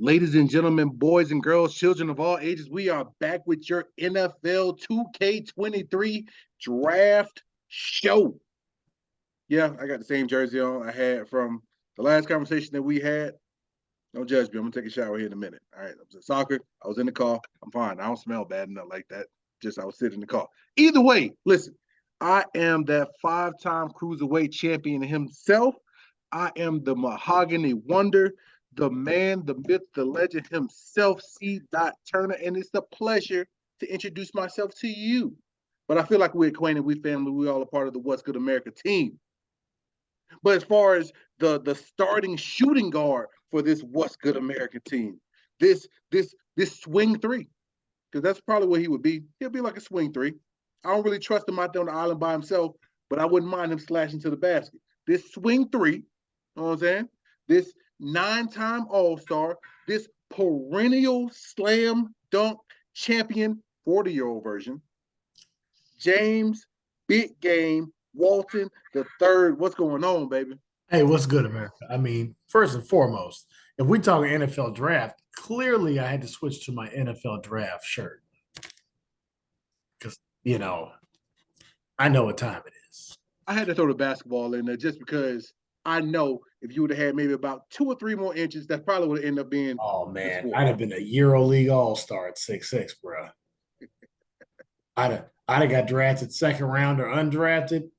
Ladies and gentlemen, boys and girls, children of all ages, we are back with your NFL 2K23 draft show. Yeah, I got the same jersey on I had from the last conversation that we had. Don't judge me. I'm going to take a shower here in a minute. All right. I was at soccer. I was in the car. I'm fine. I don't smell bad enough like that. Just I was sitting in the car. Either way, listen, I am that five-time cruiserweight champion himself. I am the mahogany wonder, the man, the myth, the legend himself, C. Turner, and it's a pleasure to introduce myself to you. But I feel like we're acquainted, we family, we all a part of the What's Good America team. But as far as the starting shooting guard for this What's Good America team, this swing three, because that's probably what he would be. He'll be like a swing three. I don't really trust him out there on the island by himself, but I wouldn't mind him slashing to the basket. This swing three, you know what I'm saying? This 9-time All-Star, this perennial slam dunk champion, 40-year-old version, James Big Game Walton the third. What's going on, baby? Hey, what's good, America? I mean, first and foremost, if we talk NFL draft, clearly I had to switch to my NFL draft shirt because, I know what time it is. I had to throw the basketball in there just because I know if you would have had maybe about 2 or 3 more inches, that probably would have ended up being. Oh, man, I'd have been a EuroLeague All-Star at 6'6", bro. I'd have got drafted second round or undrafted,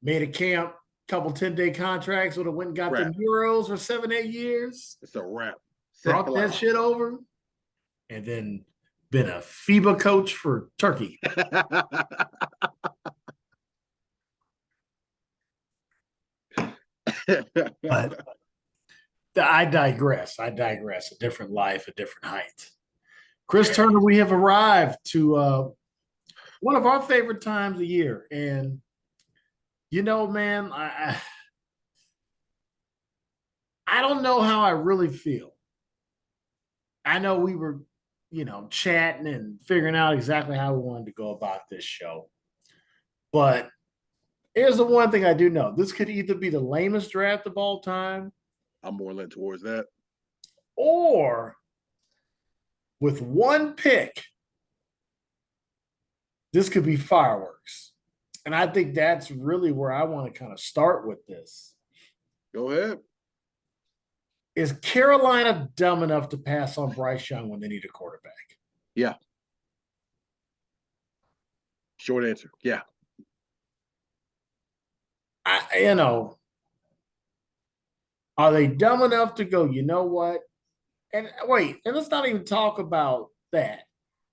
made a camp, couple 10-day contracts, would have went and got the Euros for 7-8 years. It's a wrap. Brought that shit over, and then been a FIBA coach for Turkey. But I digress. A different life, a different height. Chris Turner, we have arrived to one of our favorite times of year. And, man, I don't know how I really feel. I know we were, chatting and figuring out exactly how we wanted to go about this show. But here's the one thing I do know. This could either be the lamest draft of all time. I'm more leaning towards that. Or with one pick, this could be fireworks. And I think that's really where I want to kind of start with this. Go ahead. Is Carolina dumb enough to pass on Bryce Young when they need a quarterback? Yeah. Short answer. Yeah. Are they dumb enough to go, you know what? And wait, and let's not even talk about that.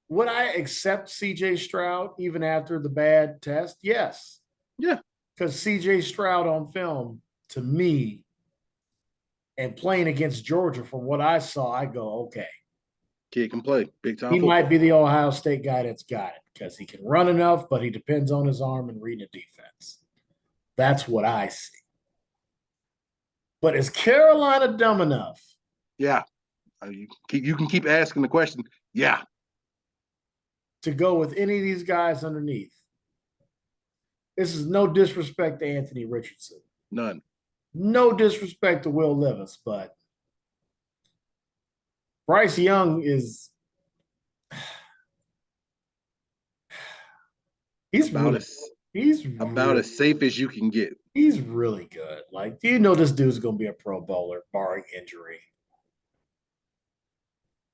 Would I accept CJ Stroud even after the bad test? Yes. Yeah. Because CJ Stroud on film, to me, and playing against Georgia, from what I saw, I go, okay. Kid can play. Big time. He might be the Ohio State guy that's got it because he can run enough, but he depends on his arm and reading the defense. That's what I see. But is Carolina dumb enough? Yeah. You can keep asking the question. Yeah. To go with any of these guys underneath. This is no disrespect to Anthony Richardson. None. No disrespect to Will Levis, but Bryce Young is he's about as safe as you can get. He's really good. Like, do you know this dude's going to be a Pro Bowler, barring injury?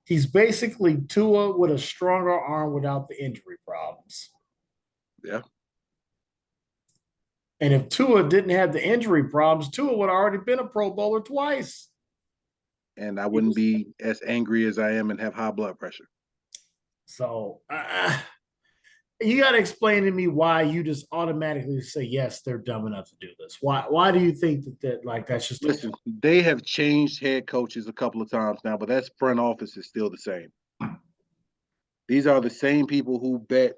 He's basically Tua with a stronger arm without the injury problems. Yeah. And if Tua didn't have the injury problems, Tua would have already been a Pro Bowler twice. And I wouldn't be as angry as I am and have high blood pressure. So you got to explain to me why you just automatically say, yes, they're dumb enough to do this. Why do you think that's just... Listen, they have changed head coaches a couple of times now, but that front office is still the same. These are the same people who bet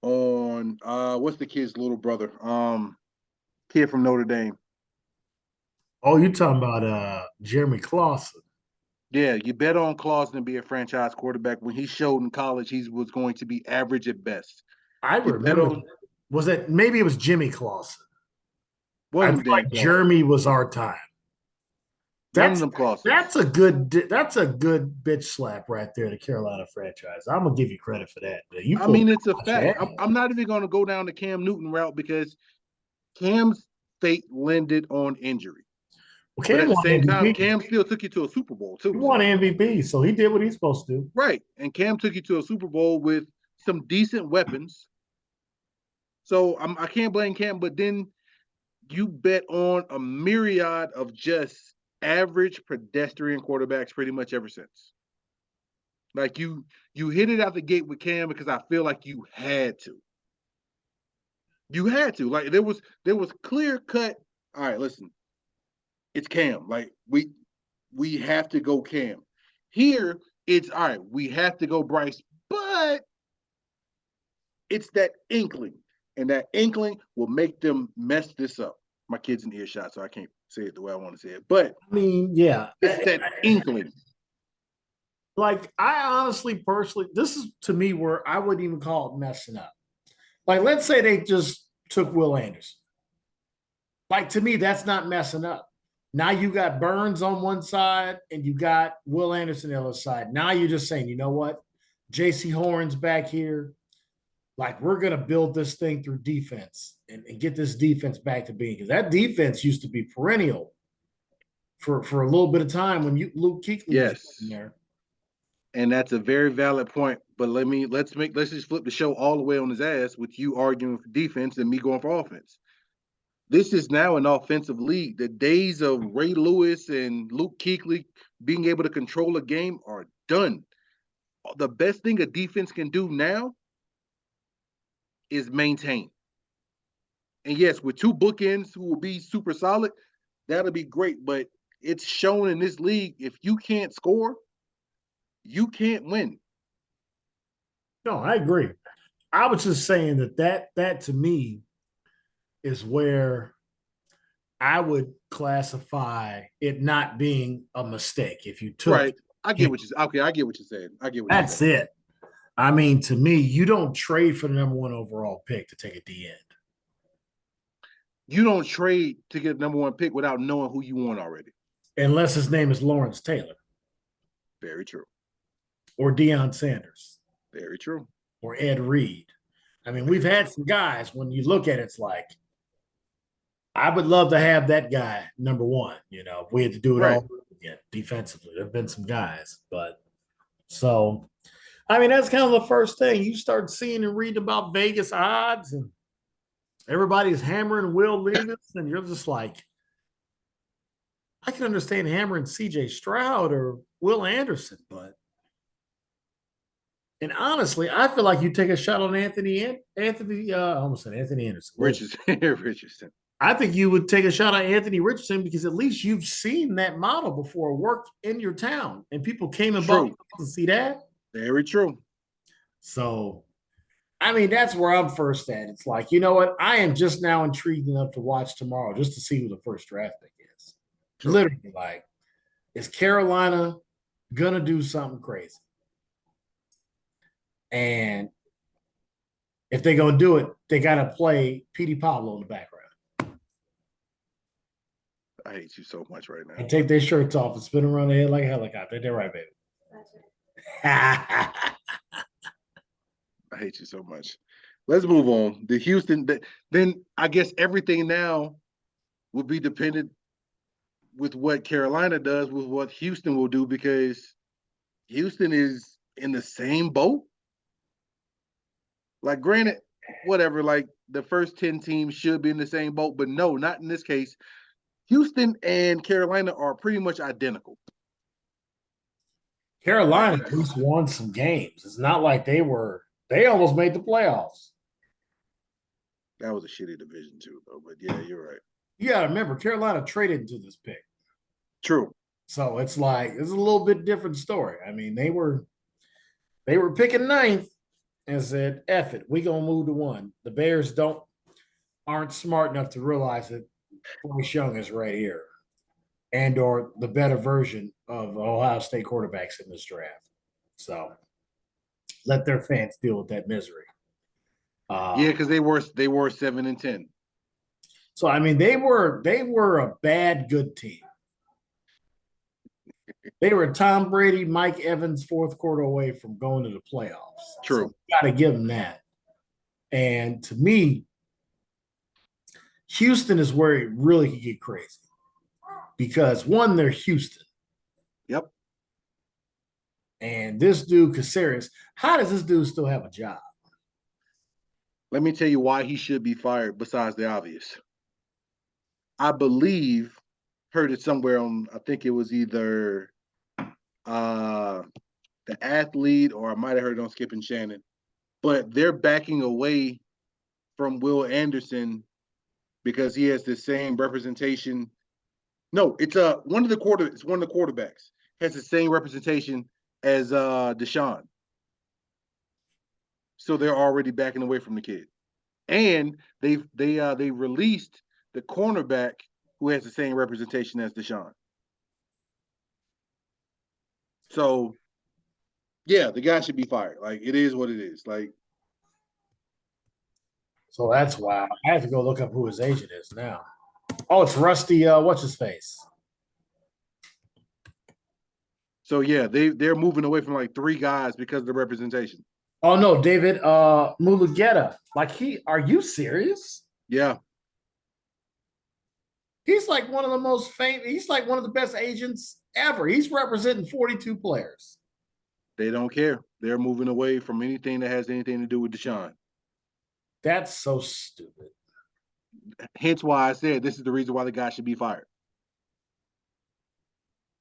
on what's the kid's little brother? Kid from Notre Dame. Oh, you're talking about Jeremy Clausen. Yeah, you bet on Clausen to be a franchise quarterback when he showed in college he was going to be average at best. I remember. Maybe it was Jimmy Clausen? I feel like Jeremy was our time. None of That's them clauses. that's a good bitch slap right there, the Carolina franchise. I'm gonna give you credit for that. You I pulled mean, it's a that. fact. I'm not even going to go down the Cam Newton route because Cam's fate landed on injury. Well, But Cam at the won same time, MVP. Cam still took you to a Super Bowl He too. won So MVP, so he did what he's supposed to do. right, and Cam took you to a Super Bowl with some decent weapons. So I can't blame Cam, but then you bet on a myriad of just average pedestrian quarterbacks pretty much ever since. Like you hit it out the gate with Cam because I feel like you had to. You had to. Like there was clear cut. All right, listen, it's Cam. Like we have to go Cam. Here it's all right. We have to go Bryce, but it's that inkling, and that inkling will make them mess this up. My kid's in earshot, so I can't say it the way I want to say it. But I mean, yeah. it's that inkling. Like I honestly, personally, this is to me where I wouldn't even call it messing up. Like, let's say they just took Will Anderson. Like to me, that's not messing up. Now you got Burns on one side and you got Will Anderson on the other side. Now you're just saying, you know what? JC Horn's back here. Like we're gonna build this thing through defense and get this defense back to being because that defense used to be perennial for a little bit of time when Luke Kuechly was in Yes. there. And that's a very valid point. But let's just flip the show all the way on his ass with you arguing for defense and me going for offense. This is now an offensive league. The days of Ray Lewis and Luke Kuechly being able to control a game are done. The best thing a defense can do now is maintain. And yes, with two bookends who will be super solid, that'll be great. But it's shown in this league, if you can't score, you can't win. No, I agree. I was just saying that to me is where I would classify it not being a mistake. If you took Right. I get what you're okay. I get what you're saying. I get what you're that's saying. it. I mean, to me, you don't trade for the number one overall pick to take a D end. You don't trade to get number one pick without knowing who you want already. Unless his name is Lawrence Taylor. Very true. Or Deion Sanders. Very true. Or Ed Reed. I mean, we've had some guys, when you look at it, it's like, I would love to have that guy number one. You know, if we had to do it all again defensively. There have been some guys, but so I mean, that's kind of the first thing you start seeing and reading about Vegas odds, and everybody's hammering Will Levis, and you're just like, I can understand hammering C.J. Stroud or Will Anderson, but and honestly, I feel like you take a shot on Anthony. I almost said Anthony Anderson. Richardson. I think you would take a shot at Anthony Richardson because at least you've seen that model before work in your town, and people came and bought to see that. Very true. So, I mean, that's where I'm first at. It's like, you know what? I am just now intrigued enough to watch tomorrow just to see who the first draft pick is. True. Literally, like, is Carolina gonna do something crazy? And if they're gonna do it, they gotta play Petey Pablo in the background. I hate you so much right now. And take their shirts off and spin around their head like a helicopter. They're right, baby. That's right. I hate you so much. Let's move on. The Houston, then I guess everything now will be dependent with what Carolina does with what Houston will do, because Houston is in the same boat. Like, granted, whatever, like the first 10 teams should be in the same boat, but no, not in this case. Houston and Carolina are pretty much identical. Carolina at least won some games. It's not like they almost made the playoffs. That was a shitty division too, though. But yeah, you're right. You got to remember, Carolina traded into this pick. True. So it's like, it's a little bit different story. I mean, they were picking ninth and said, F it, we gonna move to one. The Bears aren't smart enough to realize that Bryce Young is right here, and or the better version of Ohio State quarterbacks in this draft. So let their fans deal with that misery. Yeah, because they were 7-10. So I mean, they were a bad good team. They were Tom Brady, Mike Evans, fourth quarter away from going to the playoffs. True. So got to give them that. And to me, Houston is where it really could get crazy because one, they're Houston. Yep. And this dude, Caceres, how does this dude still have a job? Let me tell you why he should be fired besides the obvious. I believe, heard it somewhere on, I think it was either The Athlete or I might have heard it on Skip and Shannon, but they're backing away from Will Anderson because he has the same representation. No, it's one of the quarterbacks has the same representation as Deshaun. So they're already backing away from the kid. And they released the cornerback who has the same representation as Deshaun. So yeah, the guy should be fired. Like, it is what it is. Like, so that's why I have to go look up who his agent is now. Oh, it's Rusty. What's his face? so yeah, they're moving away from like 3 guys because of the representation. Oh no, David Mulugeta. Like are you serious? Yeah. He's like one of the most famous, he's like one of the best agents ever. He's representing 42 players. They don't care. They're moving away from anything that has anything to do with Deshaun. That's so stupid. Hence why I said this is the reason why the guy should be fired.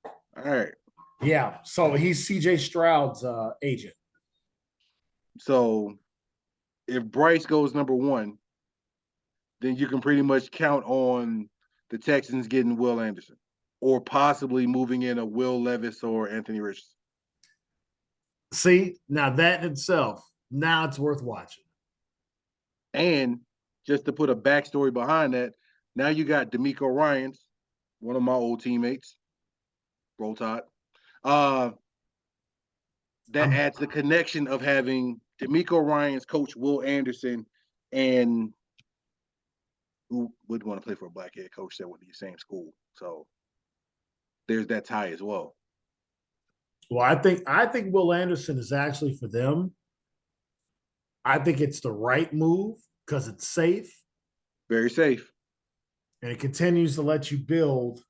All right. Yeah. So he's CJ Stroud's agent. So if Bryce goes number 1, then you can pretty much count on the Texans getting Will Anderson or possibly moving in a Will Levis or Anthony Richardson. See, now that in itself, now it's worth watching. And just to put a backstory behind that, now you got D'Amico Ryans, one of my old teammates, Roll Tide. That adds the connection of having D'Amico Ryans coach Will Anderson, and who would want to play for a black head coach that went to the same school. So there's that tie as well. Well, I think Will Anderson is actually for them. I think it's the right move because it's safe. Very safe. And it continues to let you build,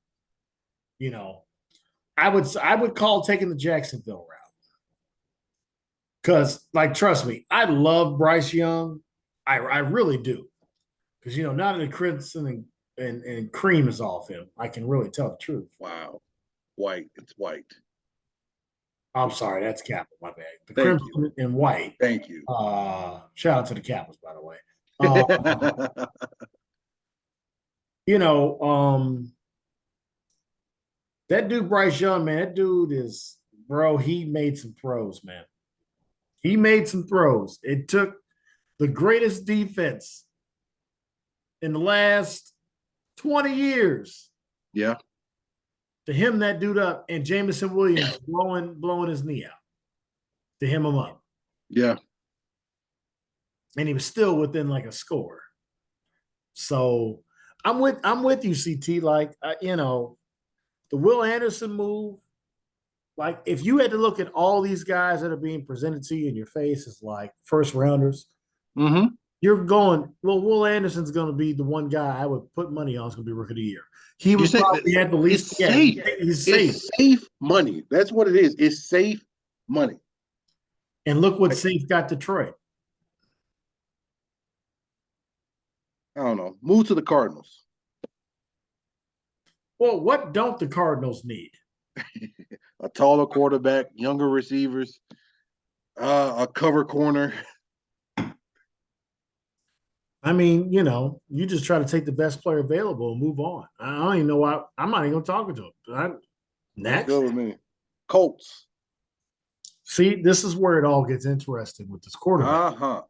you know. I would call taking the Jacksonville route. Because, like, trust me, I love Bryce Young. I really do. Because, now that the crimson and cream is off him, I can really tell the truth. Wow. White. It's white. I'm sorry, that's Kappa, my bad. The Thank crimson you. and white. Thank you. Shout out to the Kappas, by the way. That dude Bryce Young, man, that dude is, bro, he made some throws, man. He made some throws. It took the greatest defense in the last 20 years. Yeah. To hem that dude up, and Jameson Williams blowing his knee out to hem him up. Yeah. And he was still within like a score. So I'm with you, CT. Like, the Will Anderson move, like, if you had to look at all these guys that are being presented to you in your face as like first rounders, you're going, well, Will Anderson's going to be the one guy I would put money on is going to be Rookie of the Year. He would probably have the least. It's safe. He's safe. It's safe money. That's what it is. It's safe money. And look what safe got Detroit. I don't know. Move to the Cardinals. Well, what don't the Cardinals need? A taller quarterback, younger receivers, a cover corner. I mean, you just try to take the best player available and move on. I don't even know why. I'm not even going to talk to him. Next. Go with me. Colts. See, this is where it all gets interesting with this quarterback.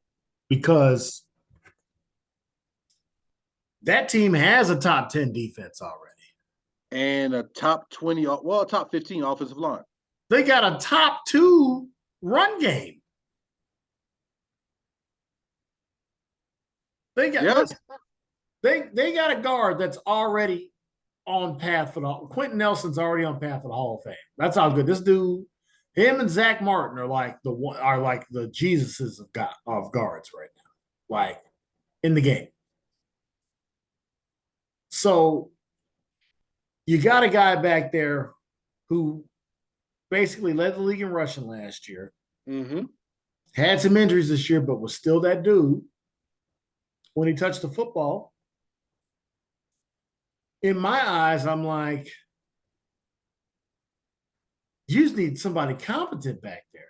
Because that team has a top 10 defense already. And a top 20, well, top 15 offensive line. They got a top 2 run game. They got they got a guard that's already on path for the Quentin Nelson's already on path for the Hall of Fame. That's how good this dude. Him and Zach Martin are like the Jesuses of guards right now, like in the game. So you got a guy back there who basically led the league in rushing last year. Mm-hmm. Had some injuries this year, but was still that dude when he touched the football. In my eyes, I'm like, you just need somebody competent back there.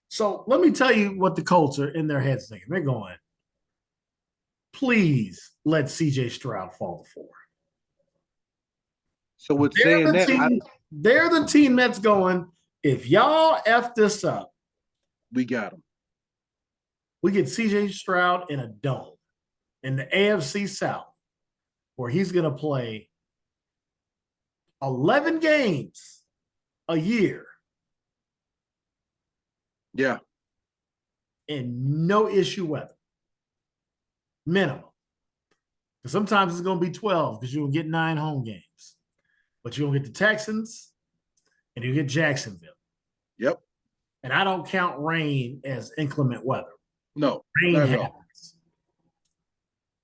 So let me tell you what the Colts are in their heads thinking. They're going, please let CJ Stroud fall to 4. So with saying that, they're the team that's going, if y'all F this up, we got him. We get CJ Stroud in a dome in the AFC South where he's going to play 11 games a year. Yeah. In no issue weather. Minimum. Because sometimes it's going to be 12 because you'll get 9 home games. But you'll get the Texans and you get Jacksonville. Yep. And I don't count rain as inclement weather. No. Rain happens.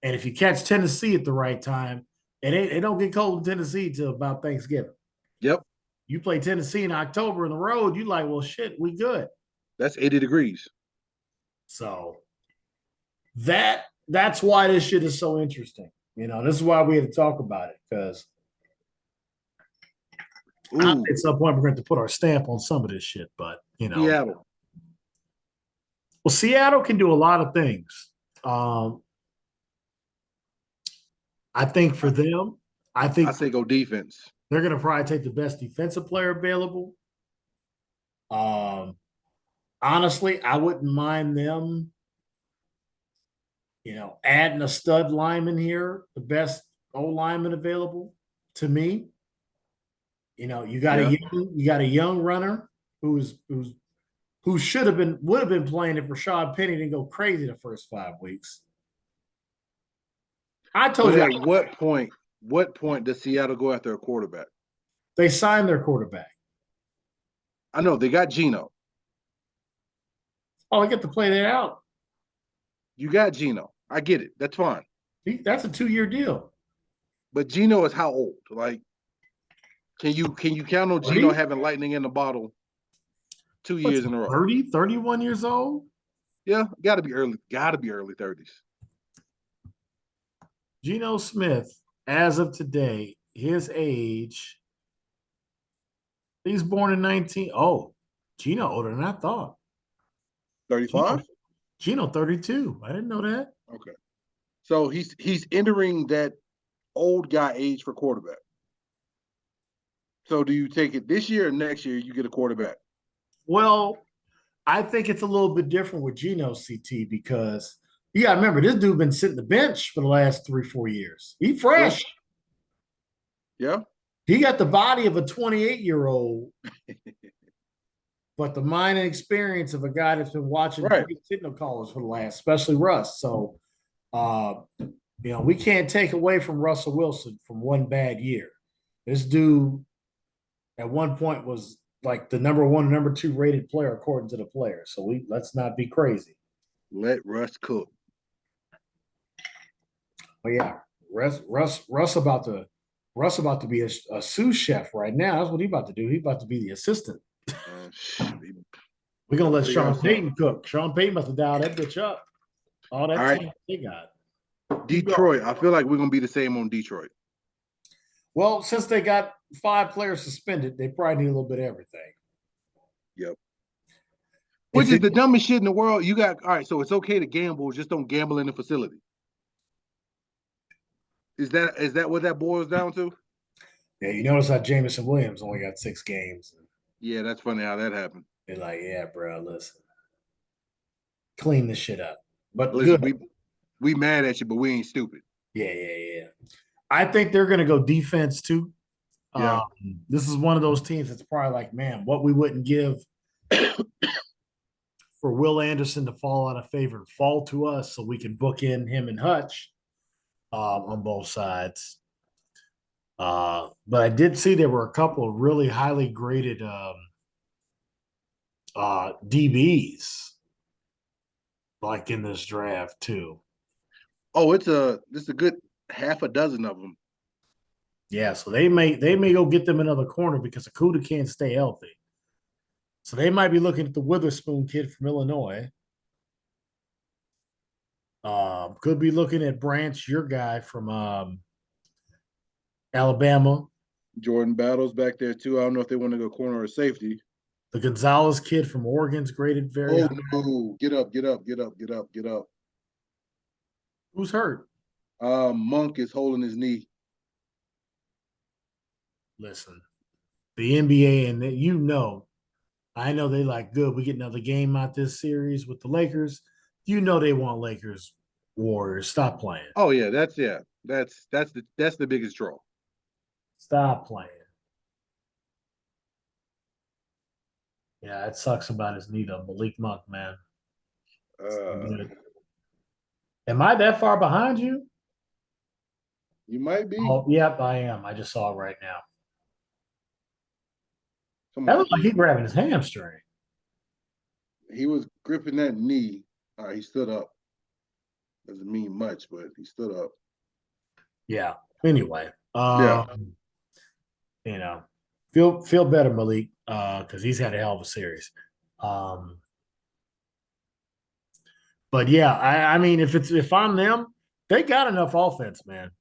And if you catch Tennessee at the right time, it don't get cold in Tennessee till about Thanksgiving. Yep. You play Tennessee in October on the road, you like, well, shit, we good. That's 80 degrees. So that's why this shit is so interesting. You know, this is why we had to talk about it, because at some point we're going to put our stamp on some of this shit. But, you know. Seattle. Well, Seattle can do a lot of things. I think for them, I say go defense. They're going to probably take the best defensive player available. Honestly, I wouldn't mind them, you know, adding a stud lineman here, the best old lineman available to me. You know, you got a young runner who would have been playing if Rashad Penny didn't go crazy the first 5 weeks. I told you. At what point does Seattle go after a quarterback? They signed their quarterback. I know they got Geno. Oh, I get to play that out. You got Geno. I get it. That's fine. That's a 2-year deal. But Geno is how old? Like, can you count on Geno having lightning in the bottle 2 years in a row? 31 years old? Yeah, gotta be early 30s. Geno Smith, as of today, his age, he's born in 19. Oh, Geno older than I thought. 35? Geno 32. I didn't know that. Okay. So he's entering that old guy age for quarterback. So do you take it this year or next year you get a quarterback? Well, I think it's a little bit different with Geno, CT, because you got to remember, this dude been sitting the bench for the last 3-4 years. He fresh. Yeah. He got the body of a 28-year-old, but the mind and experience of a guy that's been watching great signal callers for the last, especially Russ. So, you know, we can't take away from Russell Wilson from one bad year. This dude at one point was like the number 1, number 2 rated player according to the players. So let's not be crazy. Let Russ cook. Oh yeah, Russ about to be a sous chef right now. That's what he about to do. He about to be the assistant. We're gonna let Sean Payton cook. Sean Payton must have dialed that bitch up. All that time they got. Detroit. I feel like we're gonna be the same on Detroit. Well, since they got 5 players suspended, they probably need a little bit of everything. Yep. Which is the dumbest shit in the world. You got all right, so it's okay to gamble, just don't gamble in the facility. Is that what that boils down to? Yeah, you notice how Jameson Williams only got 6 games. Yeah, that's funny how that happened. They're like, yeah, bro, listen. Clean this shit up. But listen, we mad at you, but we ain't stupid. Yeah. I think they're going to go defense too. Yeah. This is one of those teams that's probably like, man, what we wouldn't give for Will Anderson to fall out of favor, fall to us so we can book in him and Hutch on both sides. But I did see there were a couple of really highly graded DBs like in this draft too. Oh, this is a good half a dozen of them. Yeah, so they may go get them another corner because Akuda can't stay healthy. So they might be looking at the Witherspoon kid from Illinois. Could be looking at Branch, your guy from Alabama, Jordan Battles back there too. I don't know if they want to go corner or safety. the Gonzalez kid from Oregon's graded very Oh high. no! Get up! Get up! Get up! Get up! Get up! Who's hurt? Monk is holding his knee. Listen, the NBA and I know they like good. We get another game out this series with the Lakers. You know they want Lakers Warriors. Stop playing. Oh yeah, that's the biggest draw. Stop playing. Yeah, it sucks about his knee though. Malik Monk, man. Good. Am I that far behind you? You might be. Oh, yep, I am. I just saw it right now. Come That on, looks like G. he's grabbing his hamstring. He was gripping that knee. He stood up. Doesn't mean much, but he stood up. Yeah. Anyway, Yeah. you know, feel better, Malik, because he's had a hell of a series. But yeah, I mean, if I'm them, they got enough offense, man.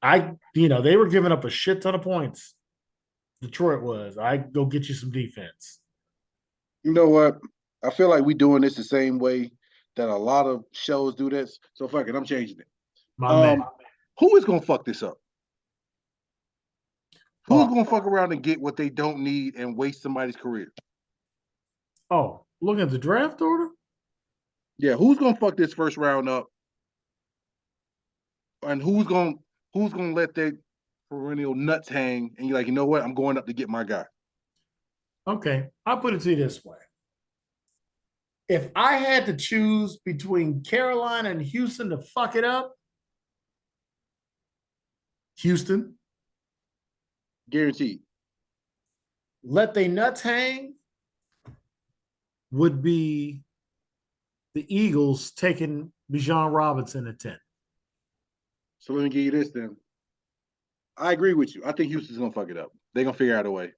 They were giving up a shit ton of points. Detroit was. I go get you some defense. You know what? I feel like we doing this the same way that a lot of shows do this. So fuck it, I'm changing it. My man. Who is gonna fuck this up? Who's Oh, gonna fuck around and get what they don't need and waste somebody's career? Look at the draft order. Yeah, who's gonna fuck this first round up? And who's gonna let their perennial nuts hang and you're like, you know what? I'm going up to get my guy. Okay, I'll put it to you this way. If I had to choose between Carolina and Houston to fuck it up, Houston, Guaranteed. let they nuts hang would be the Eagles taking Bijan Robinson at 10. So let me give you this then. I agree with you. I think Houston's gonna fuck it up. They're gonna figure out a way.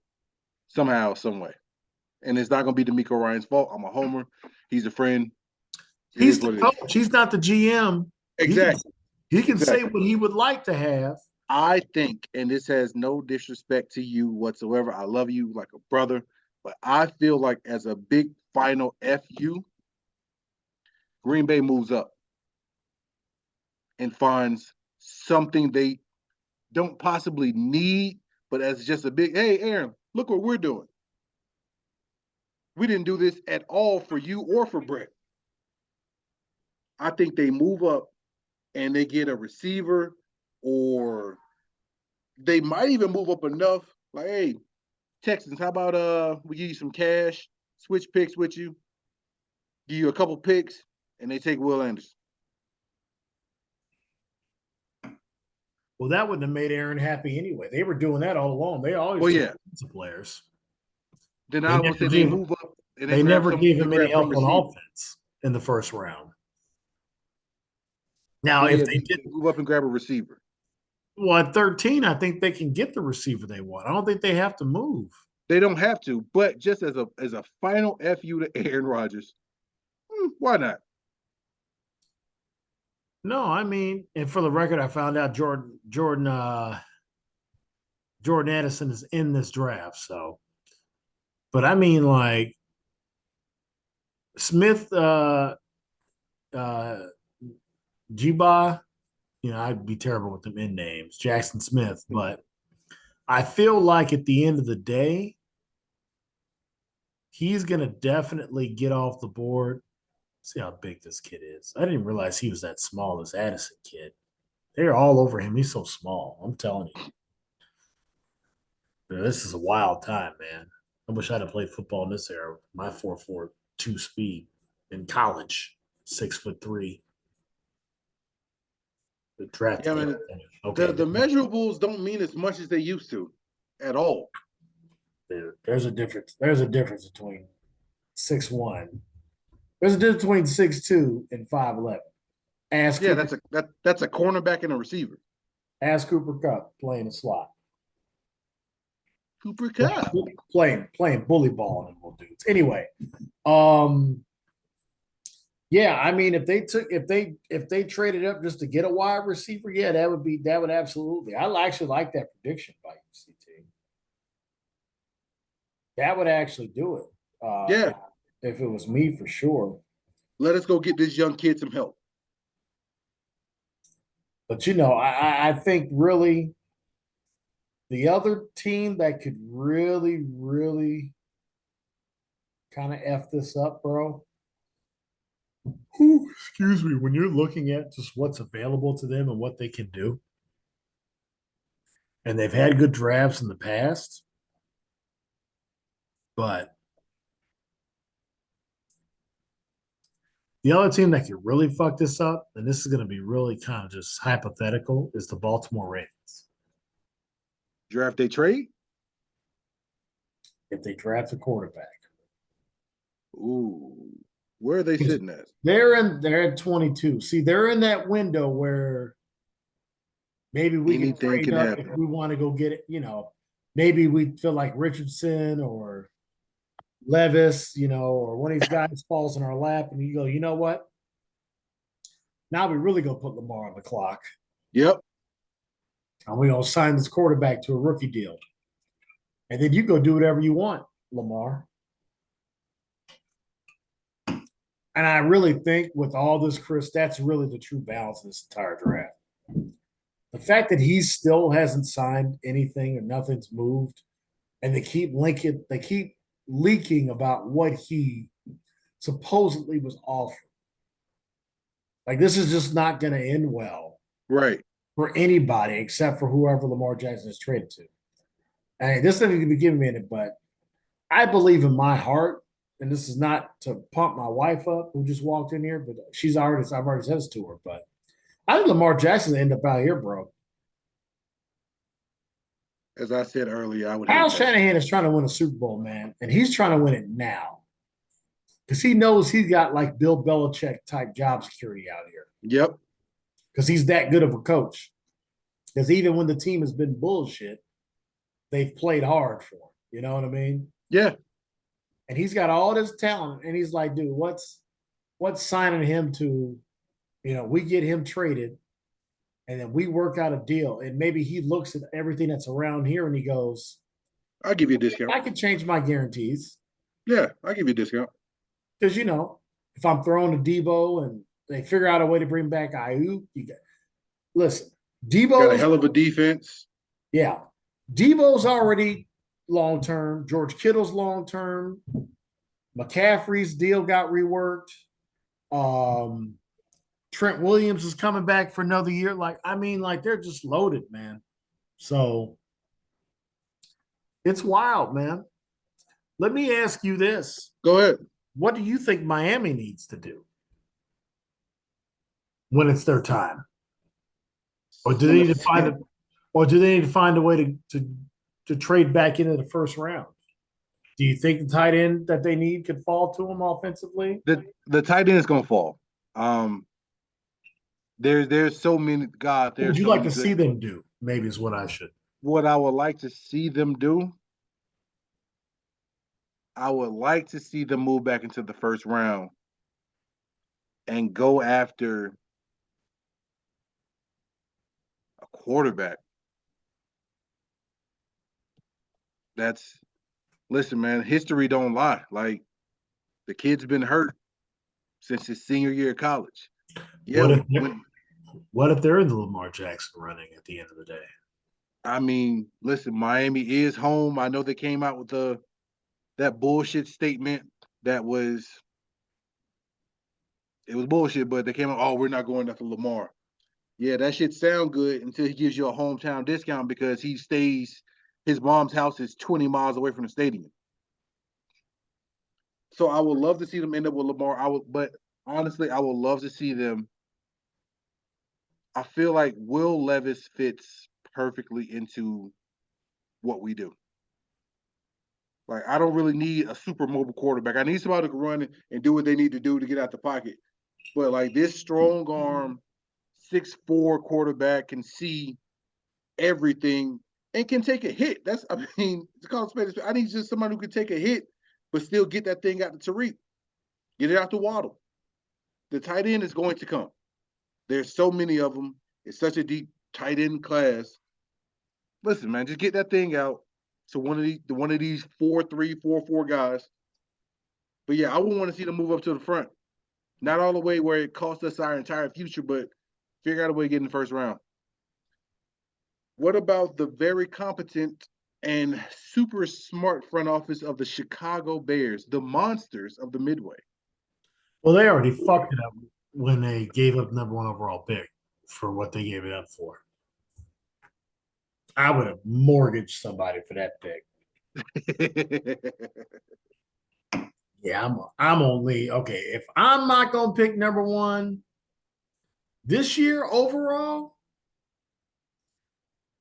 Somehow, some way. And it's not gonna be D'Amico Ryan's fault. I'm a homer. He's a friend. It He's is the what it is. coach. He's not the GM. Exactly. He can say Exactly. what he would like to have. I think, and this has no disrespect to you whatsoever. I love you like a brother, but I feel like as a big final FU, Green Bay moves up and finds something they don't possibly need, but as just a big, hey, Aaron, look what we're doing. We didn't do this at all for you or for Brett. I think they move up and they get a receiver, or they might even move up enough. Like, hey, Texans, how about we give you some cash, switch picks with you, give you a couple picks, and they take Will Anderson. Well, that wouldn't have made Aaron happy anyway. They were doing that all along. They always Well, took yeah. defensive players. Then They I would never say they gave move up and they never gave they him any grab some help on receiver. offense in the first round. Now, Well, if yeah, they they did move up and grab a receiver. well at 13, I think they can get the receiver they want. I don't think they have to move. They don't have to, but just as a final FU to Aaron Rodgers, why not? No, I mean, and for the record, I found out Jordan Addison is in this draft. So, but I mean, like Smith, Jiba, I'd be terrible with them in names, Jackson Smith, but I feel like at the end of the day, he's going to definitely get off the board. See how big this kid is. I didn't realize he was that small, this Addison kid. They're all over him. He's so small. I'm telling you. This is a wild time, man. I wish I'd have played football in this era. My 4.42 speed in college, 6'3". The draft. Yeah, man. Okay. The measurables don't mean as much as they used to at all. There's a difference. There's a difference between 6'1". There's a difference between 6'2" and 5'11". Ask Yeah, Cooper, that's a cornerback and a receiver. ask Cooper Cup playing the slot. Cooper Cup. Playing bully ball and little dudes. Anyway, um, yeah, I mean, if they traded up just to get a wide receiver, yeah, that would absolutely. I actually like that prediction by UCT. That would actually do it. Yeah. If it was me, for sure. Let us go get this young kid some help. But I think really the other team that could really, really kind of F this up, bro. Excuse me, when you're looking at just what's available to them and what they can do, and they've had good drafts in the past, but the other team that could really fuck this up, and this is going to be really kind of just hypothetical, is the Baltimore Ravens. Draft day trade? If they draft a quarterback. Ooh. Where are they sitting at? They're at 22. See, they're in that window where maybe we Anything can trade can up happen. if we want to go get it, maybe we feel like Richardson or Levis, or one of these guys falls in our lap and you go, you know what? Now we really go put Lamar on the clock. Yep. And we're going to sign this quarterback to a rookie deal. And then you go do whatever you want, Lamar. And I really think with all this, Chris, that's really the true balance of this entire draft. The fact that he still hasn't signed anything or nothing's moved, and they keep leaking about what he supposedly was offered. Like, this is just not going to end well. Right. For anybody except for whoever Lamar Jackson is traded to. And this doesn't need to be giving me it, but I believe in my heart, and this is not to pump my wife up who just walked in here, but I've already said this to her, but I think Lamar Jackson will end up out here, bro. As I said earlier, I would. Kyle Shanahan is trying to win a Super Bowl, man, and he's trying to win it now because he knows he's got like Bill Belichick type job security out here. Yep. Because he's that good of a coach. Because even when the team has been bullshit, they've played hard for him. You know what I mean? Yeah. And he's got all this talent, and he's like, dude, what's signing him to? We get him traded, and then we work out a deal. And maybe he looks at everything that's around here, and he goes, "I'll give you a discount. I can change my guarantees." Yeah, I'll give you a discount. Because if I'm throwing to Debo and they figure out a way to bring back Ayuk, listen, Debo got a hell of a defense. Yeah, Debo's already long term. George Kittle's long term. McCaffrey's deal got reworked. Trent Williams is coming back for another year. They're just loaded, man. So it's wild, man. Let me ask you this. Go ahead. What do you think Miami needs to do when it's their time? Or do they need to find a way to trade back into the first round? Do you think the tight end that they need could fall to them offensively? The tight end is going to fall. There's so many. God, what would you like to see them do? Maybe is what I should. What I would like to see them do. I would like to see them move back into the first round and go after a quarterback. Listen, man, history don't lie. Like, the kid's been hurt since his senior year of college. Yeah. What if they're in the Lamar Jackson running at the end of the day? I mean, listen, Miami is home. I know they came out with that bullshit statement it was bullshit, but they came out, oh, we're not going after Lamar. Yeah, that shit sound good until he gives you a hometown discount because his mom's house is 20 miles away from the stadium. So I would love to see them end up with Lamar. But honestly, I would love to see them I feel like Will Levis fits perfectly into what we do. Like, I don't really need a super mobile quarterback. I need somebody who can run and do what they need to do to get out the pocket. But like this strong arm, 6'4" quarterback can see everything and can take a hit. That's I mean, it's called space. I need just somebody who can take a hit, but still get that thing out to Tariq, get it out to Waddle. The tight end is going to come. There's so many of them. It's such a deep tight end class. Listen, man, just get that thing out to one of these 4-3, 4-4 guys. But yeah, I would want to see them move up to the front. Not all the way where it costs us our entire future, but figure out a way to get in the first round. What about the very competent and super smart front office of the Chicago Bears, the monsters of the Midway? Well, they already fucked it up when they gave up number one overall pick for what they gave it up for. I would have mortgaged somebody for that pick. Yeah, I'm only okay. If I'm not gonna pick number one this year overall,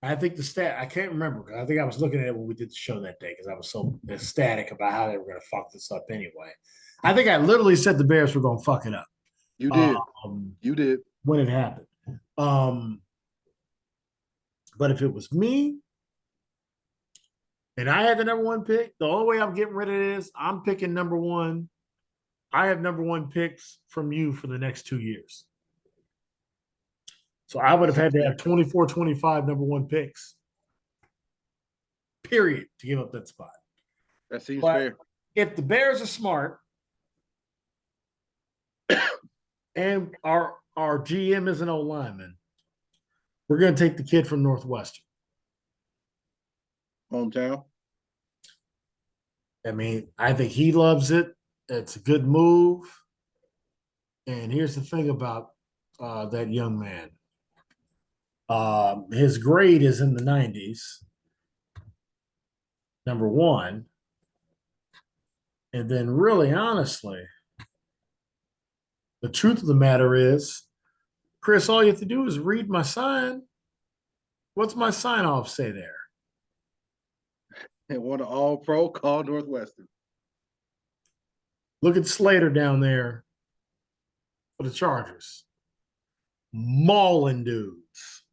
I think the stat I can't remember because I think I was looking at it when we did the show that day because I was so ecstatic about how they were gonna fuck this up anyway. I think I literally said the Bears were gonna fuck it up. You did. You did. When it happened. But if it was me and I had the number one pick, the only way I'm getting rid of it is I'm picking number one. I have number one picks from you for the next 2 years. So I would have had to have 24, 25 number one picks, period, to give up that spot. That seems fair. If the Bears are smart and our GM is an old lineman, we're going to take the kid from Northwestern. Hometown. I mean, I think he loves it. It's a good move. And here's the thing about that young man. His grade is in the 90s, number one. And then, really, honestly, the truth of the matter is, Chris, all you have to do is read my sign. What's my sign off say there? And won an all-pro, called Northwestern. Look at Slater down there for the Chargers. Mauling dudes.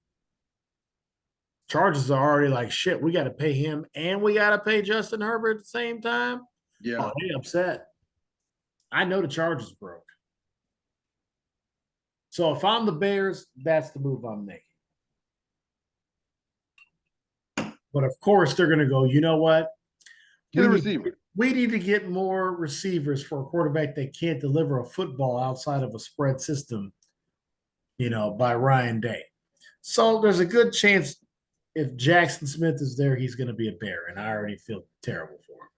Chargers are already like, shit, we got to pay him and we got to pay Justin Herbert at the same time. Yeah. Oh, they upset. I know the Chargers broke. So if I'm the Bears, that's the move I'm making. But of course, they're going to go, you know what? Get a receiver. We need to get more receivers for a quarterback that can't deliver a football outside of a spread system, by Ryan Day. So there's a good chance if Jackson Smith is there, he's going to be a Bear, and I already feel terrible for him.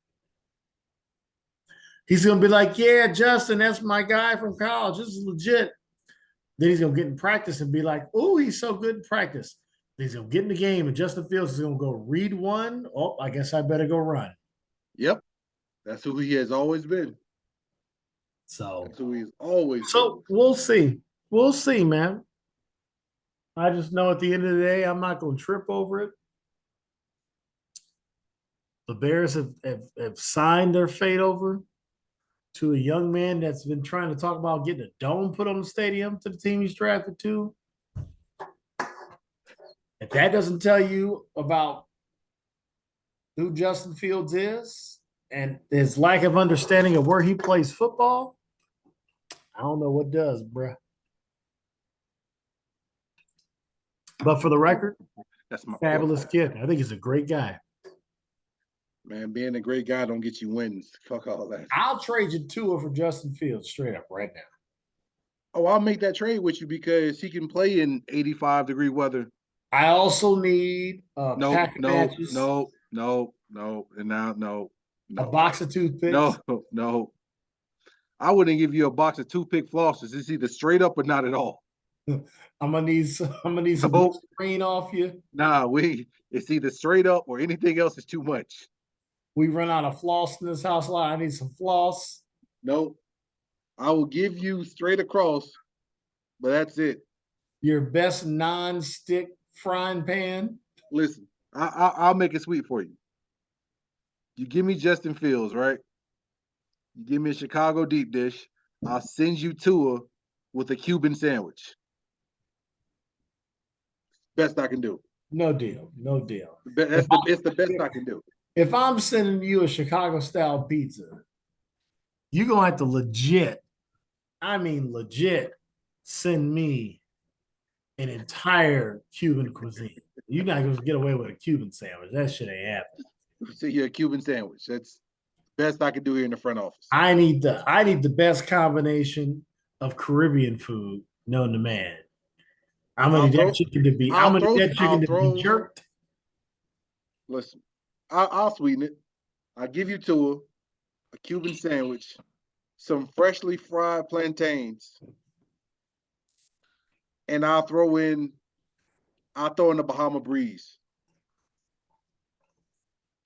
He's going to be like, yeah, Justin, that's my guy from college. This is legit. Then he's going to get in practice and be like, oh, he's so good in practice. Then he's going to get in the game, and Justin Fields is going to go read one. Oh, I guess I better go run. Yep. That's who he has always been. So that's who he's always been. We'll see. We'll see, man. I just know at the end of the day, I'm not going to trip over it. The Bears have signed their fate over to a young man that's been trying to talk about getting a dome put on the stadium to the team he's drafted to. If that doesn't tell you about who Justin Fields is and his lack of understanding of where he plays football, I don't know what does, bruh. But for the record, that's my fabulous kid. I think he's a great guy. Man, being a great guy don't get you wins. Fuck all that. I'll trade you Tua for Justin Fields straight up right now. Oh, I'll make that trade with you because he can play in 85-degree weather. I also need a pack of matches. No. And now, no. A box of toothpicks. No. I wouldn't give you a box of toothpick flosses. It's either straight up or not at all. I'm gonna need some rain off you. Nah, it's either straight up or anything else is too much. We run out of floss in this house. I need some floss. Nope. I will give you straight across, but that's it. Your best non-stick frying pan. Listen, I'll make it sweet for you. You give me Justin Fields, right? You give me a Chicago deep dish. I'll send you Tua with a Cuban sandwich. Best I can do. No deal. No deal. It's the best I can do. If I'm sending you a Chicago style pizza, you're gonna have to legit, I mean legit, send me an entire Cuban cuisine. You're not gonna get away with a Cuban sandwich. That shit ain't happening. See here, a Cuban sandwich. That's best I can do here in the front office. I need the best combination of Caribbean food known to man. I'm gonna need that chicken to be. I'm gonna need that chicken to be jerked. Listen, I'll sweeten it. I'll give you Tua, a Cuban sandwich, some freshly fried plantains, and I'll throw in the Bahama Breeze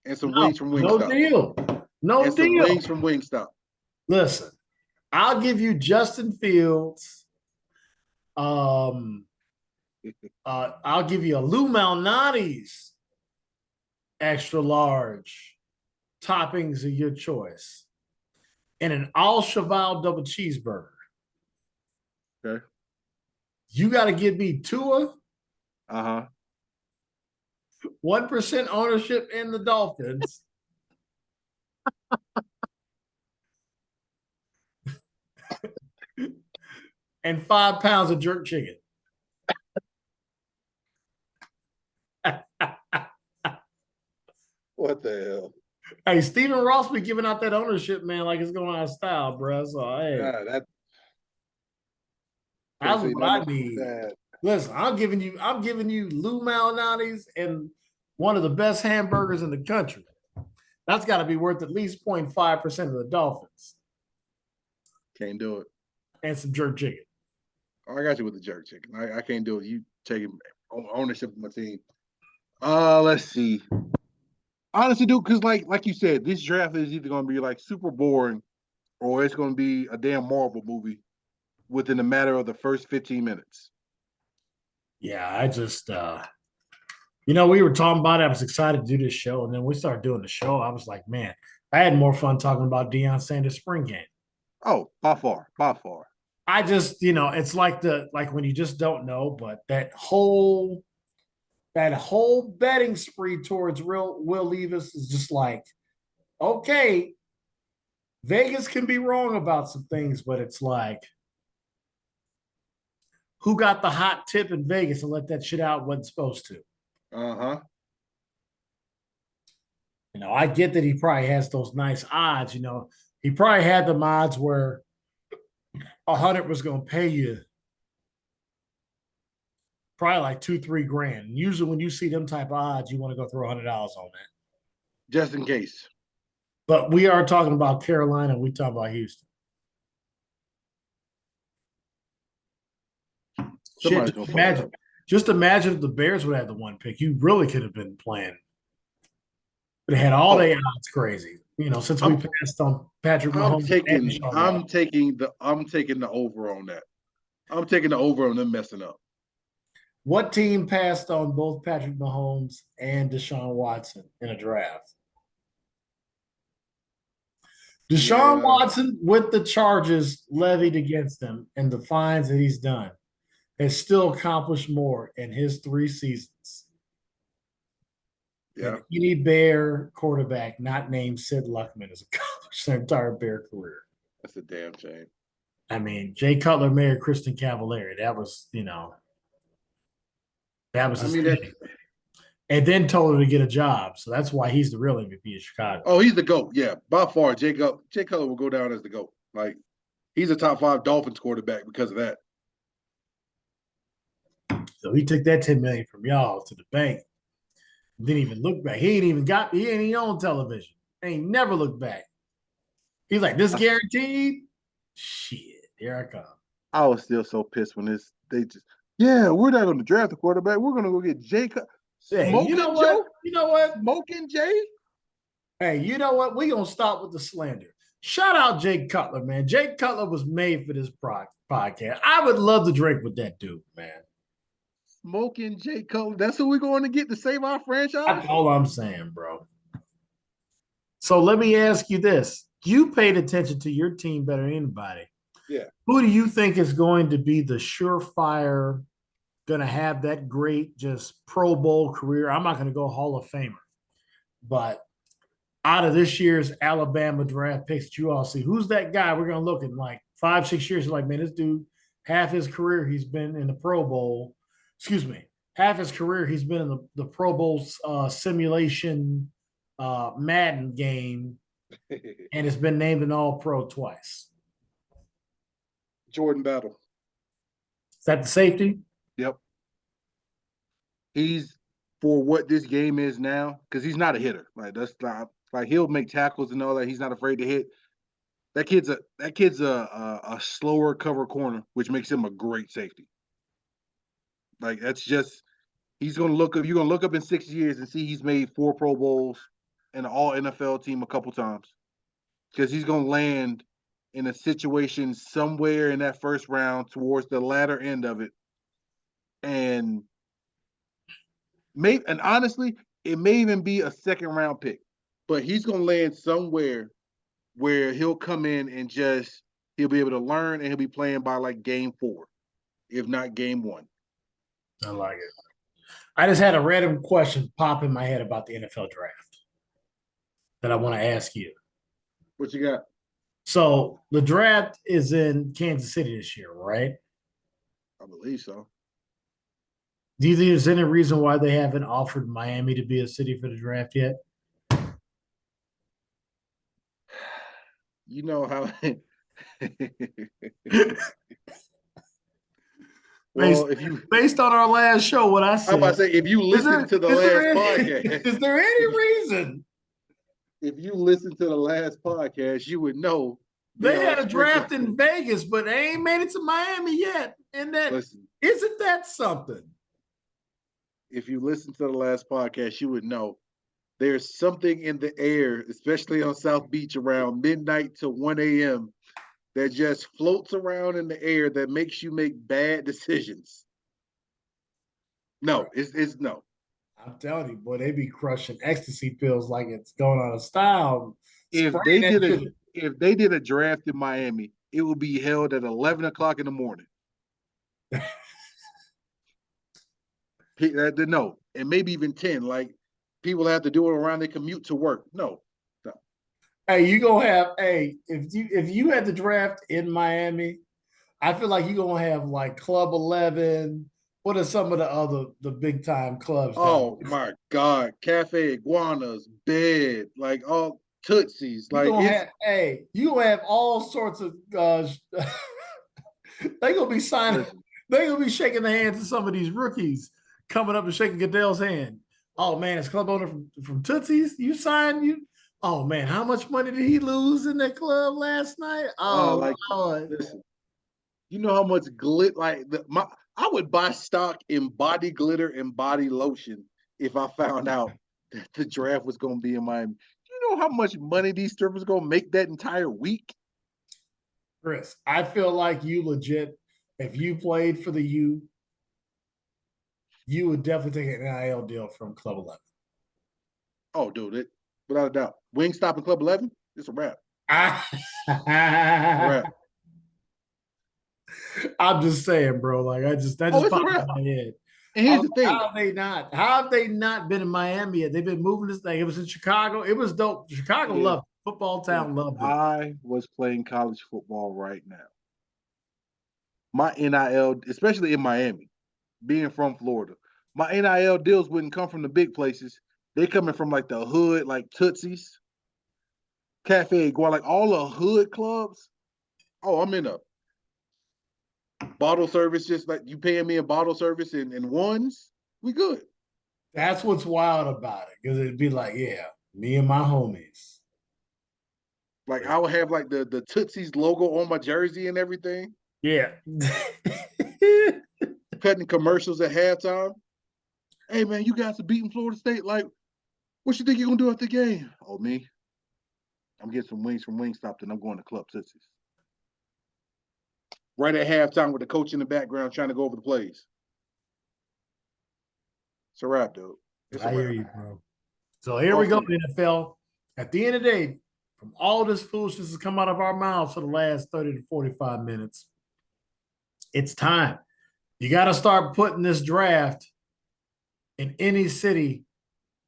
and some wings from Wingstop. No deal. No and deal. Some wings from Wingstop. Listen, I'll give you Justin Fields. I'll give you a Lou Malnati's extra large toppings of your choice and an all cheval double cheeseburger. Okay. You got to give me Tua. 1% ownership in the Dolphins. And 5 pounds of jerk chicken. What the hell? Hey, Stephen Ross be giving out that ownership, man, like it's going out of style, bro. So, hey. Yeah, that's what I need. Listen, I'm giving you Lou Malnati's and one of the best hamburgers in the country. That's got to be worth at least 0.5% of the Dolphins. Can't do it. And some jerk chicken. Oh, I got you with the jerk chicken. I can't do it. You taking ownership of my team. Let's see. Honestly, dude, because like you said, this draft is either going to be like super boring or it's going to be a damn Marvel movie within a matter of the first 15 minutes. Yeah, I just, we were talking about it. I was excited to do this show. And then we started doing the show. I was like, man, I had more fun talking about Deion Sanders' spring game. Oh, by far. I just, it's like when you just don't know, but that whole betting spree towards Will Levis is just like, okay, Vegas can be wrong about some things, but it's like, who got the hot tip in Vegas and let that shit out wasn't supposed to? I get that he probably has those nice odds. He probably had the odds where 100 was going to pay you probably like $2-3 grand. And usually when you see them type of odds, you want to go throw $100 on that. Just in case. But we are talking about Carolina. We talking about Houston. Shit, just imagine if the Bears would have the 1 pick. You really could have been playing. But it had all the odds crazy. Since we passed on Patrick Mahomes. I'm taking the over on that. I'm taking the over on them messing up. What team passed on both Patrick Mahomes and Deshaun Watson in a draft? Deshaun Watson, with the charges levied against him and the fines that he's done, has still accomplished more in his 3 seasons than any Bear quarterback not named Sid Luckman has accomplished their entire Bear career. That's a damn shame. I mean, Jay Cutler married Kristen Cavallari. That was, that was his thing. And then told her to get a job. So that's why he's the real MVP of Chicago. Oh, he's the GOAT. Yeah, by far. Jay Cutler will go down as the GOAT. Like, he's a top 5 Dolphins quarterback because of that. So he took that $10 million from y'all to the bank. Didn't even look back. He ain't even on television. Ain't never looked back. He's like, this guaranteed? Shit, here I come. I was still so pissed when we're not going to draft a quarterback. We're going to go get Jay Cutler. Hey, you know what? Smoking Jay? Hey, you know what? We're going to stop with the slander. Shout out Jay Cutler, man. Jay Cutler was made for this podcast. I would love to drink with that dude, man. Smoking J. Cole. That's who we're going to get to save our franchise. That's all I'm saying, bro. So let me ask you this. You paid attention to your team better than anybody. Yeah. Who do you think is going to be the surefire, going to have that great just Pro Bowl career? I'm not going to go Hall of Famer, but out of this year's Alabama draft picks that you all see, who's that guy we're going to look in like 5-6 years? Like, man, this dude, half his career he's been in the Pro Bowl. Excuse me, half his career he's been in the Pro Bowl simulation Madden game, and it's been named an All Pro twice. Jordan Battle. Is that the safety? Yep. He's for what this game is now, because he's not a hitter. Like that's not like he'll make tackles and all that. He's not afraid to hit. That kid's a slower cover corner, which makes him a great safety. Like that's just he's gonna look up. You're gonna look up in 6 years and see he's made 4 Pro Bowls and an All NFL team a couple times, because he's gonna land in a situation somewhere in that first round towards the latter end of it, and honestly, it may even be a second round pick, but he's gonna land somewhere where he'll come in and just he'll be able to learn and he'll be playing by like game 4, if not game 1. I like it. I just had a random question pop in my head about the NFL draft that I want to ask you. What you got? So the draft is in Kansas City this year, right? I believe so. Do you think there's any reason why they haven't offered Miami to be a city for the draft yet? You know how Well, based on our last show, what I said. I'm about to say, if you listen to the last podcast, is there any reason? If you listen to the last podcast, you would know they had a draft in Vegas, but they ain't made it to Miami yet. And that isn't that something? If you listen to the last podcast, you would know there's something in the air, especially on South Beach around midnight to 1 a.m. that just floats around in the air that makes you make bad decisions. No, it's no. I'm telling you, boy, they be crushing ecstasy pills like it's going on a style. If they did a draft in Miami, it would be held at 11 o'clock in the morning. No, and maybe even 10. Like people have to do it around their commute to work. No. Hey, you gonna have if you had the draft in Miami, I feel like you're gonna have like Club 11. What are some of the big time clubs? Oh my God, Cafe Iguanas, Bed, like all Tootsies. Like you gonna have all sorts of they gonna be signing. They gonna be shaking the hands of some of these rookies coming up and shaking Goodell's hand. Oh man, it's club owner from Tootsies. You signed you. Oh man, how much money did he lose in that club last night? Oh Lord. Listen, you know how much I would buy stock in body glitter and body lotion if I found out that the draft was going to be in Miami. Do you know how much money these strippers going to make that entire week? Chris, I feel like you legit, if you played for the U, you would definitely take an NIL deal from Club 11. Oh, dude, without a doubt. Wingstop and Club 11, it's a wrap. Wrap. I'm just saying, bro. Like that just popped in my head. And here's the thing: how have they not been in Miami yet? They've been moving this thing. It was in Chicago. It was dope. Chicago loved it. Football town loved it. I was playing college football right now. My NIL, especially in Miami, being from Florida, my NIL deals wouldn't come from the big places. They coming from like the hood, like Tootsie's, Cafe Iguana, like all the hood clubs. Oh, I'm in a bottle service, just like you paying me a bottle service in ones. We good. That's what's wild about it, because it'd be like, yeah, me and my homies. Like I would have like the Tootsie's logo on my jersey and everything. Yeah. Cutting commercials at halftime. Hey man, you guys are beating Florida State. Like, what you think you're gonna do after the game? Oh, me? I'm getting some wings from Wingstop, and I'm going to Club Tootsie's. Right at halftime with the coach in the background trying to go over the plays. It's a wrap, dude. It's a I hear wrap. you, bro. So here we go, Hopefully. NFL. At the end of the day, from all this foolishness has come out of our mouths for the last 30 to 45 minutes, it's time. You got to start putting this draft in any city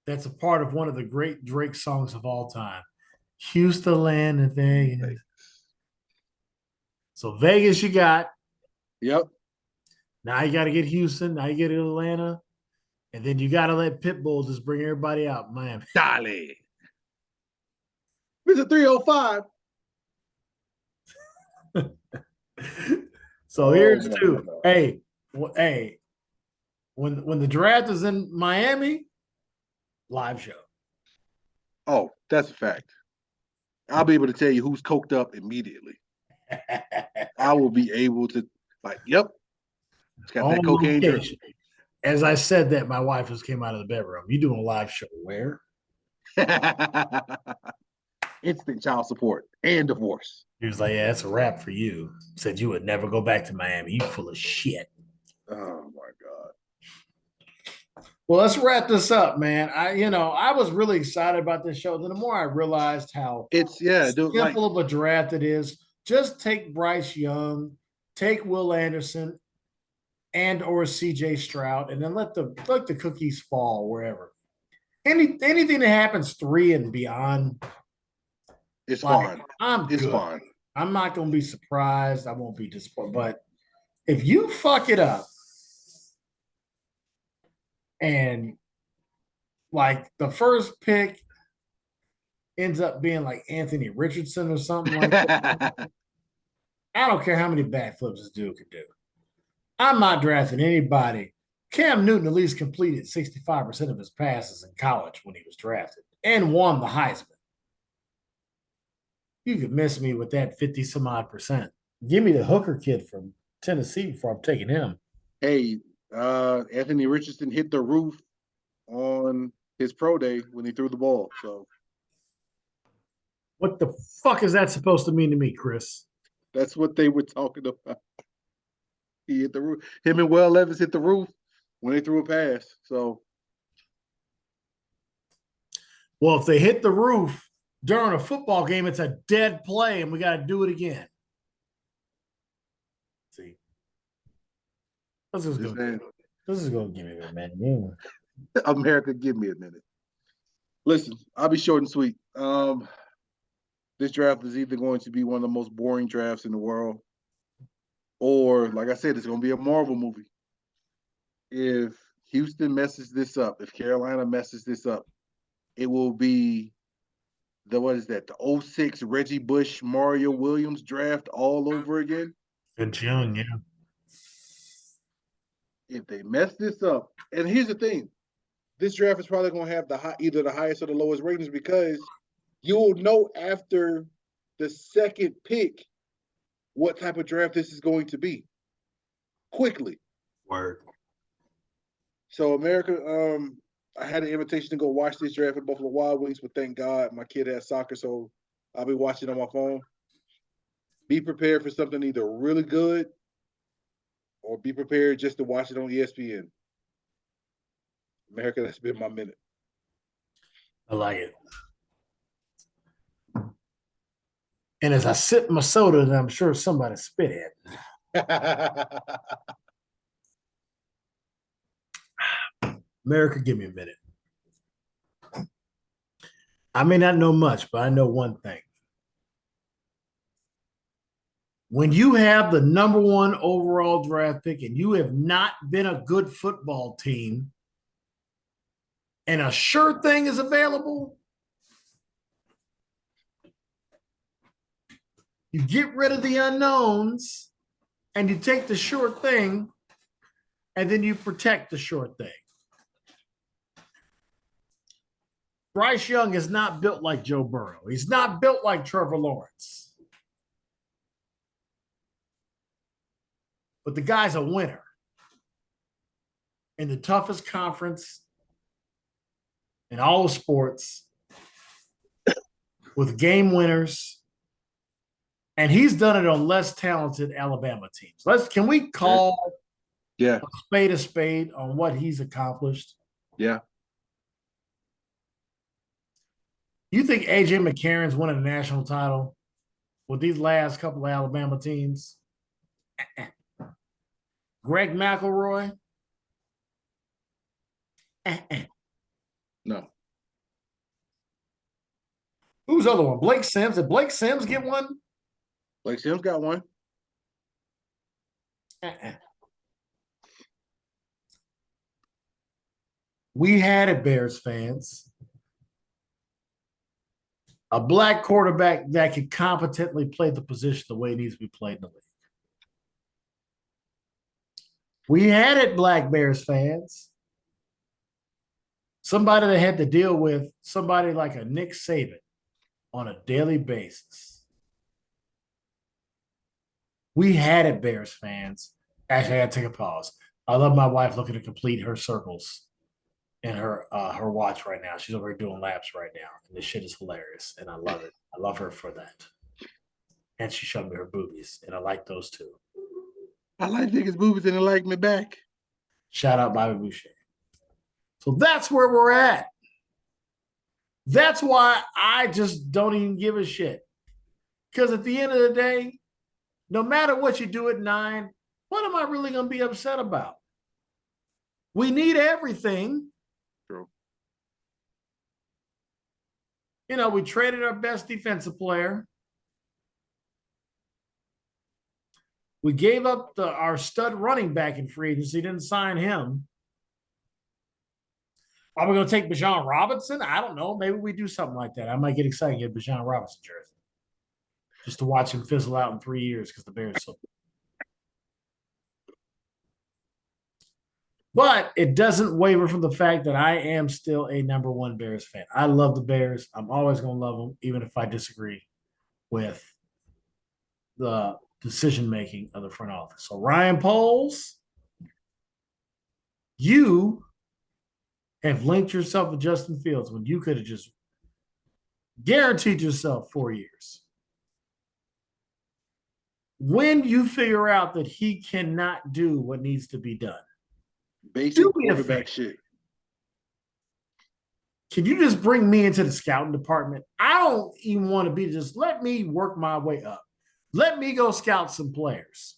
that's a part of one of the great Drake songs of all time. Houston, land, and Vegas. So Vegas, you got. Yep. Now you got to get Houston. Now you get Atlanta. And then you got to let Pitbull just bring everybody out. Miami. Dale. Mr. 305. So here's two. Hey, when the draft is in Miami, live show. Oh, that's a fact. I'll be able to tell you who's coked up immediately. I will be able to, yep. It's got that cocaine drip. As I said that, my wife just came out of the bedroom. You doing a live show where? Instant child support and divorce. He was like, yeah, that's a wrap for you. Said you would never go back to Miami. You full of shit. Oh my God. Well, let's wrap this up, man. I was really excited about this show. Then the more I realized how simple of a draft it is, just take Bryce Young, take Will Anderson, and or CJ Stroud, and then let the cookies fall wherever. Anything that happens 3 and beyond, it's fine. It's good. Fine. I'm not going to be surprised. I won't be disappointed. But if you fuck it up, and the first pick ends up being like Anthony Richardson or something like that, I don't care how many backflips this dude could do. I'm not drafting anybody. Cam Newton at least completed 65% of his passes in college when he was drafted and won the Heisman. You could miss me with that 50-some-odd%. Give me the hooker kid from Tennessee before I'm taking him. Hey, Anthony Richardson hit the roof on his pro day when he threw the ball. So, what the fuck is that supposed to mean to me, Chris? That's what they were talking about. He hit the roof. Him and Will Levis hit the roof when they threw a pass. So, well, if they hit the roof during a football game, it's a dead play, and we got to do it again. See, this is going to give me a minute. America, give me a minute. Listen, I'll be short and sweet. This draft is either going to be one of the most boring drafts in the world, or, like I said, it's going to be a Marvel movie. If Houston messes this up, if Carolina messes this up, it will be the 06 Reggie Bush, Mario Williams draft all over again. Good young, yeah. If they mess this up, and here's the thing, this draft is probably going to have either the highest or the lowest ratings, because you'll know after the second pick what type of draft this is going to be quickly. Word. So, America, I had an invitation to go watch this draft at Buffalo Wild Wings, but thank God my kid has soccer, so I'll be watching on my phone. Be prepared for something either really good or be prepared just to watch it on ESPN. America, that's been my minute. I like it. And as I sip my soda, I'm sure somebody spit at. America, give me a minute. I may not know much, but I know one thing. When you have the number 1 overall draft pick and you have not been a good football team and a sure thing is available, you get rid of the unknowns and you take the sure thing and then you protect the sure thing. Bryce Young is not built like Joe Burrow. He's not built like Trevor Lawrence. But the guy's a winner in the toughest conference in all of sports with game winners. And he's done it on less talented Alabama teams. Can we call a spade on what he's accomplished? Yeah. You think AJ McCarron's winning a national title with these last couple of Alabama teams? Greg McElroy? No. Who's the other one? Blake Sims. Did Blake Sims get one? Blake Sims got one. We had it, Bears fans. A black quarterback that could competently play the position the way it needs to be played in the league. We had it, Black Bears fans. Somebody that had to deal with somebody like a Nick Saban on a daily basis. We had it, Bears fans. Actually, I got to take a pause. I love my wife looking to complete her circles in her watch right now. She's over here doing laps right now, and this shit is hilarious, and I love it. I love her for that. And she showed me her boobies, and I like those too. I like niggas' boobies and they like me back. Shout out Bobby Boucher. So that's where we're at. That's why I just don't even give a shit. Because at the end of the day, no matter what you do at 9, what am I really going to be upset about? We need everything. True. You know, we traded our best defensive player. We gave up our stud running back in free agency, didn't sign him. Are we going to take Bijan Robinson? I don't know. Maybe we do something like that. I might get excited and get a Bijan Robinson jersey just to watch him fizzle out in 3 years because the Bears so. But it doesn't waver from the fact that I am still a number one Bears fan. I love the Bears. I'm always going to love them, even if I disagree with the decision-making of the front office. So, Ryan Poles, you have linked yourself with Justin Fields when you could have just guaranteed yourself 4 years. When you figure out that he cannot do what needs to be done, basic quarterback shit. Can you just bring me into the scouting department? I don't even want to be just let me work my way up. Let me go scout some players.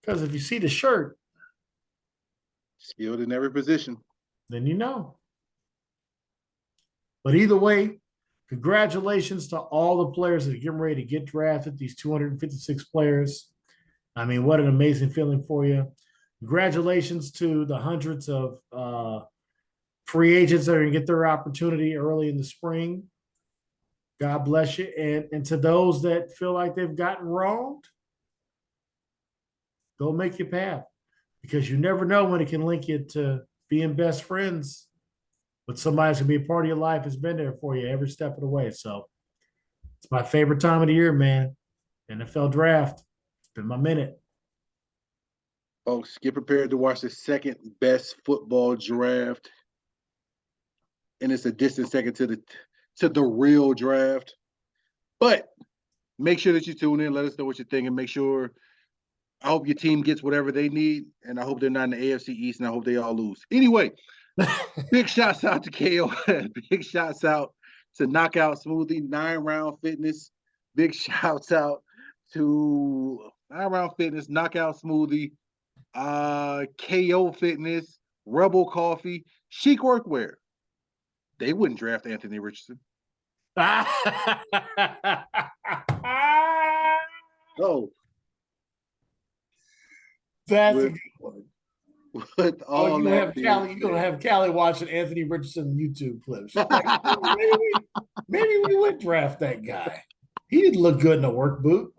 Because if you see the shirt, skilled in every position, then you know. But either way, congratulations to all the players that are getting ready to get drafted, these 256 players. I mean, what an amazing feeling for you. Congratulations to the hundreds of free agents that are going to get their opportunity early in the spring. God bless you. And to those that feel like they've gotten wronged, go make your path. Because you never know when it can link you to being best friends with somebody that's going to be a part of your life has been there for you every step of the way. So it's my favorite time of the year, man. NFL draft. It's been my minute. Folks, get prepared to watch the second best football draft. And it's a distant second to the real draft. But make sure that you tune in. Let us know what you think and make sure I hope your team gets whatever they need. And I hope they're not in the AFC East and I hope they all lose. Anyway, big shouts out to KO. Big shouts out to Knockout Smoothie, 9-Round Fitness. Big shouts out to 9-Round Fitness, Knockout Smoothie, KO Fitness, Rebel Coffee, Chic Workwear. They wouldn't draft Anthony Richardson. Oh. That's a good one. With all you're gonna have Callie watching Anthony Richardson YouTube clips. Like, maybe we would draft that guy. He didn't look good in a work boot.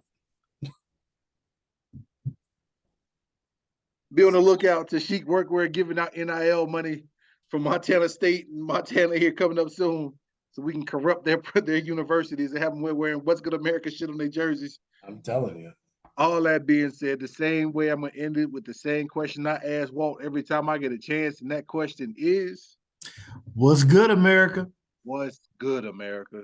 Be on the lookout to Chic Workwear giving out NIL money from Montana State and Montana here coming up soon, so we can corrupt their universities and have them wearing What's Good America shit on their jerseys. I'm telling you. All that being said, the same way I'm going to end it with the same question I ask Walt every time I get a chance, and that question is, what's good, America? What's good, America?